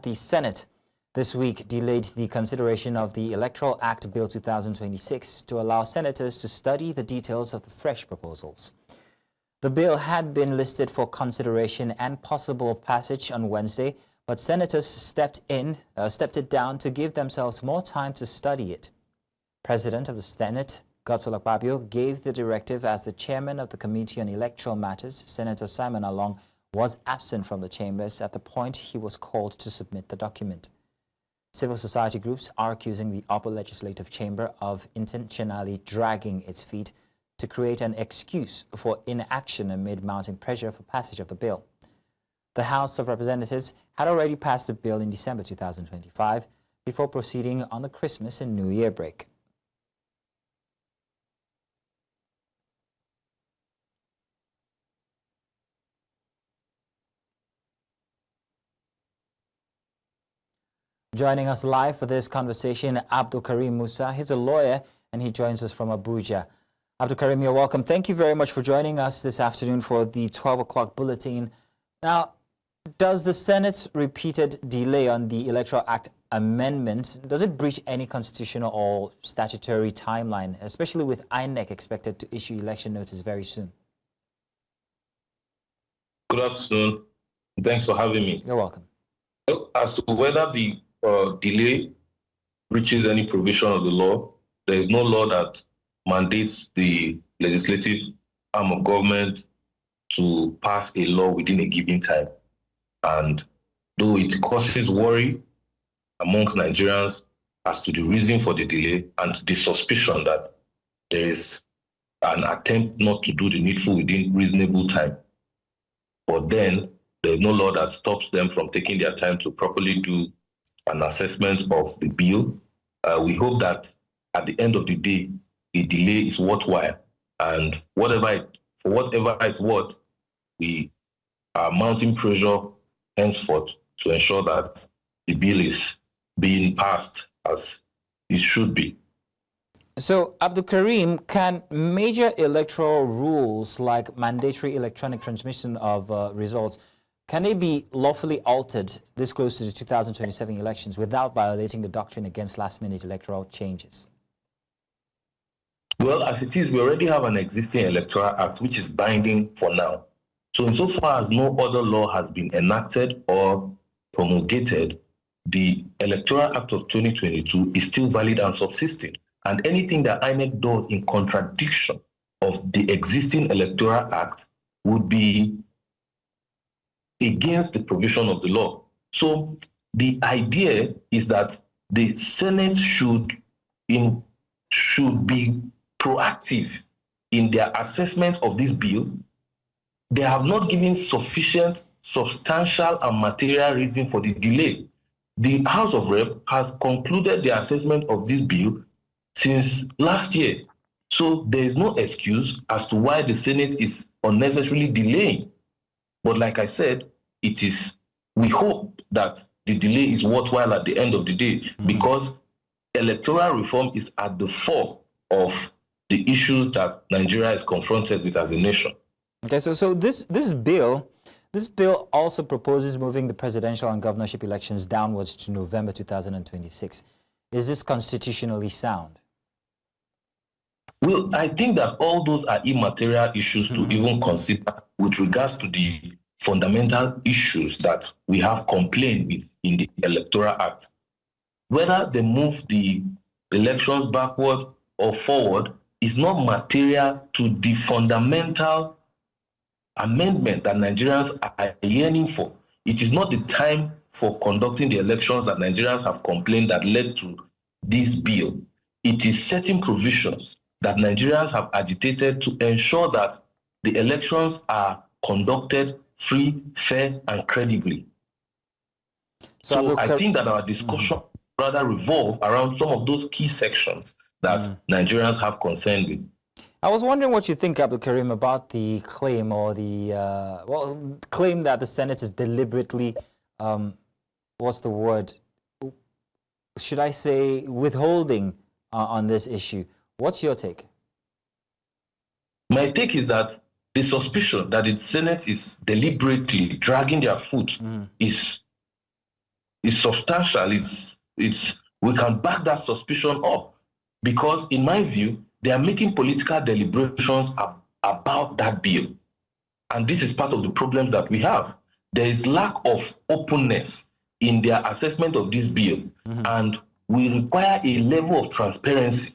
The Senate this week delayed the consideration of the Electoral Act Bill 2026 to allow senators to study the details of the fresh proposals. The bill had been listed for consideration and possible passage on Wednesday, but senators stepped it down to give themselves more time to study it. President of the Senate, Godswill Akpabio, gave the directive as the chairman of the Committee on Electoral Matters. Senator Simon Along was absent from the chambers at the point he was called to submit the document. Civil society groups are accusing the upper legislative chamber of intentionally dragging its feet to create an excuse for inaction amid mounting pressure for passage of the bill. The House of Representatives had already passed the bill in December 2025 before proceeding on the Christmas and New Year break. Joining us live for this conversation, AbdulKareem Musa. He's a lawyer and he joins us from Abuja. AbdulKareem, you're welcome. Thank you very much for joining us this afternoon for the 12 o'clock bulletin. Now, does the Senate's repeated delay on the Electoral Act amendment, does it breach any constitutional or statutory timeline, especially with INEC expected to issue election notice very soon? Good afternoon. Thanks for having me. You're welcome. As to whether the delay breaches any provision of the law, there is no law that mandates the legislative arm of government to pass a law within a given time. And though it causes worry amongst Nigerians as to the reason for the delay and the suspicion that there is an attempt not to do the needful within reasonable time, but then there is no law that stops them from taking their time to properly do an assessment of the bill. We hope that at the end of the day, the delay is worthwhile, and for whatever it's worth, we are mounting pressure henceforth to ensure that the bill is being passed as it should be. So, AbdulKareem, can major electoral rules like mandatory electronic transmission of results, can they be lawfully altered this close to the 2027 elections without violating the doctrine against last-minute electoral changes? Well, as it is, we already have an existing Electoral Act which is binding for now. So insofar as no other law has been enacted or promulgated, the Electoral Act of 2022 is still valid and subsisting. And anything that INEC does in contradiction of the existing Electoral Act would be against the provision of the law. So the idea is that the Senate should be proactive in their assessment of this bill. They have not given sufficient, substantial and material reason for the delay. The House of Rep has concluded their assessment of this bill since last year. So there is no excuse as to why the Senate is unnecessarily delaying. But like I said, we hope that the delay is worthwhile at the end of the day, because electoral reform is at the fore of the issues that Nigeria is confronted with as a nation. Okay, so this bill also proposes moving the presidential and governorship elections downwards to November 2026. Is this constitutionally sound? Well, I think that all those are immaterial issues to even consider with regards to the fundamental issues that we have complained with in the Electoral Act. Whether they move the elections backward or forward is not material to the fundamental amendment that Nigerians are yearning for. It is not the time for conducting the elections that Nigerians have complained that led to this bill. It is certain provisions that Nigerians have agitated to ensure that the elections are conducted free, fair, and credibly. So I think that our discussion rather revolve around some of those key sections that Nigerians have concern with. I was wondering what you think, AbdulKareem, about the claim or the claim that the Senate is deliberately, what's the word? Should I say withholding on this issue? What's your take? My take is that the suspicion that the Senate is deliberately dragging their foot is is substantial. We can back that suspicion up, because in my view, they are making political deliberations about that bill. And this is part of the problems that we have. There is lack of openness in their assessment of this bill. And we require a level of transparency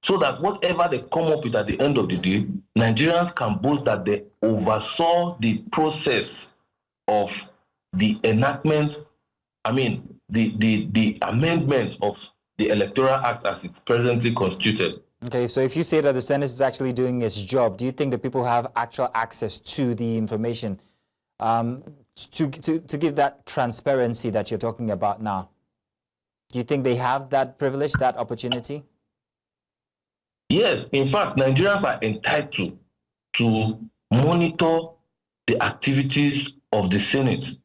so that whatever they come up with at the end of the day, Nigerians can boast that they oversaw the process of the enactment, the amendment of the Electoral Act as it's presently constituted. Okay, so if you say that the Senate is actually doing its job, do you think that people have actual access to the information to give that transparency that you're talking about now? Do you think they have that privilege, that opportunity? Yes, in fact, Nigerians are entitled to monitor the activities of the Senate,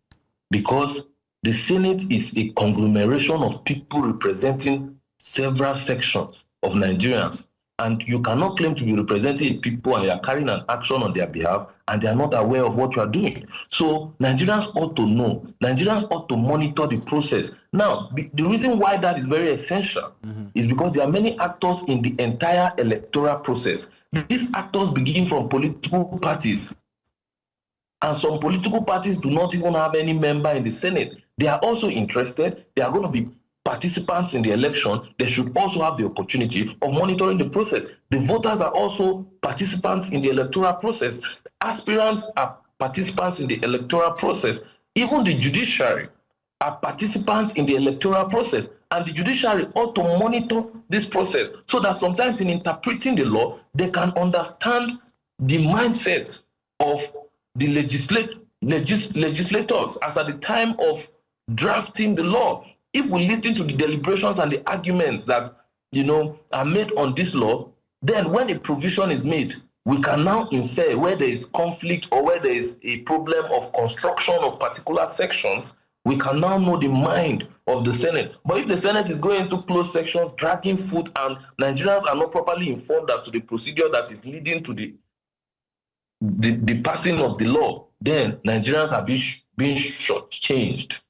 because the Senate is a conglomeration of people representing several sections of Nigerians. And you cannot claim to be representing people and you are carrying an action on their behalf and they are not aware of what you are doing. So Nigerians ought to know. Nigerians ought to monitor the process. Now, the reason why that is very essential is because there are many actors in the entire electoral process. These actors begin from political parties. And some political parties do not even have any member in the Senate. They are also interested. They are going to be participants in the election. They should also have the opportunity of monitoring the process. The voters are also participants in the electoral process. Aspirants are participants in the electoral process. Even the judiciary are participants in the electoral process. And the judiciary ought to monitor this process so that sometimes in interpreting the law, they can understand the mindset of the legislators as at the time of drafting the law. If we listen to the deliberations and the arguments that are made on this law, then when a provision is made, we can now infer where there is conflict or where there is a problem of construction of particular sections. We can now know the mind of the Senate. But if the Senate is going into closed sections, dragging foot, and Nigerians are not properly informed as to the procedure that is leading to the passing of the law, then Nigerians are being shortchanged.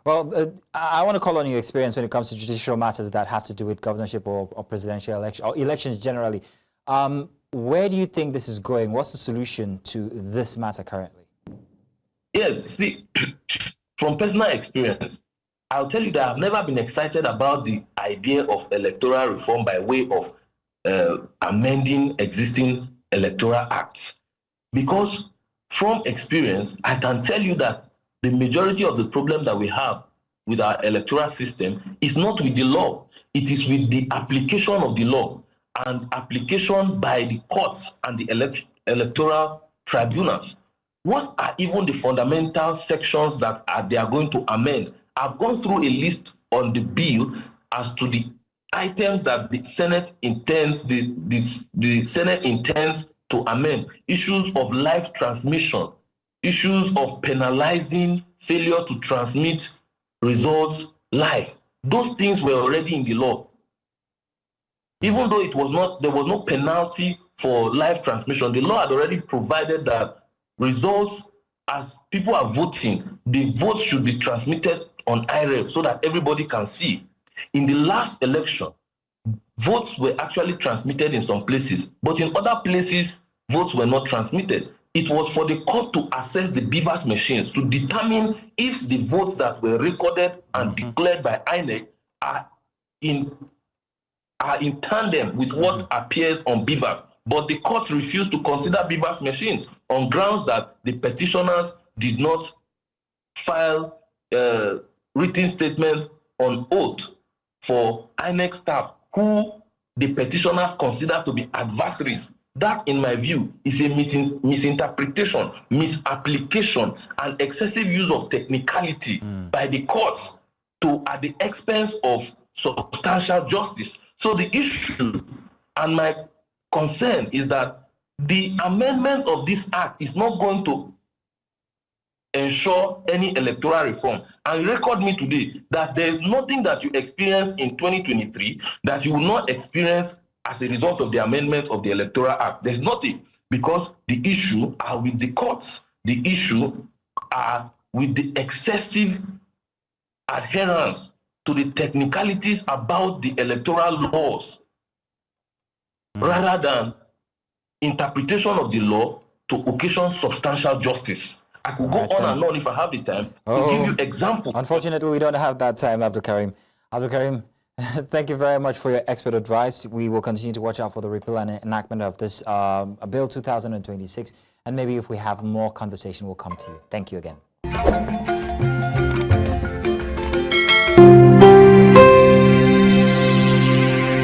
Well, I want to call on your experience when it comes to judicial matters that have to do with governorship or presidential election or elections generally. Where do you think this is going? What's the solution to this matter currently? Yes, see, from personal experience, I'll tell you that I've never been excited about the idea of electoral reform by way of amending existing electoral acts. Because from experience, I can tell you that the majority of the problem that we have with our electoral system is not with the law. It is with the application of the law and application by the courts and the electoral tribunals. What are even the fundamental sections that they are going to amend? I've gone through a list on the bill as to the items that the Senate intends to amend. Issues of live transmission, issues of penalizing failure to transmit results live. Those things were already in the law. Even though there was no penalty for live transmission, the law had already provided that results, as people are voting, the votes should be transmitted on IREV so that everybody can see. In the last election, votes were actually transmitted in some places, but in other places, votes were not transmitted. It was for the court to assess the beavers machines to determine if the votes that were recorded and declared by INEC are in tandem with what appears on beavers. But the court refused to consider beavers machines on grounds that the petitioners did not file written statement on oath for INEC staff who the petitioners consider to be adversaries. That, in my view, is a misinterpretation, misapplication, and excessive use of technicality by the courts at the expense of substantial justice. So the issue and my concern is that the amendment of this act is not going to ensure any electoral reform. And record me today that there is nothing that you experienced in 2023 that you will not experience as a result of the amendment of the Electoral Act. There's nothing, because the issue are with the courts. The issue are with the excessive adherence to the technicalities about the electoral laws rather than interpretation of the law to occasion substantial justice. I could go on and on if I have the time to give you examples. Unfortunately, we don't have that time, AbdulKareem. AbdulKareem, thank you very much for your expert advice. We will continue to watch out for the repeal and enactment of this Bill 2026. And maybe if we have more conversation, we'll come to you. Thank you again.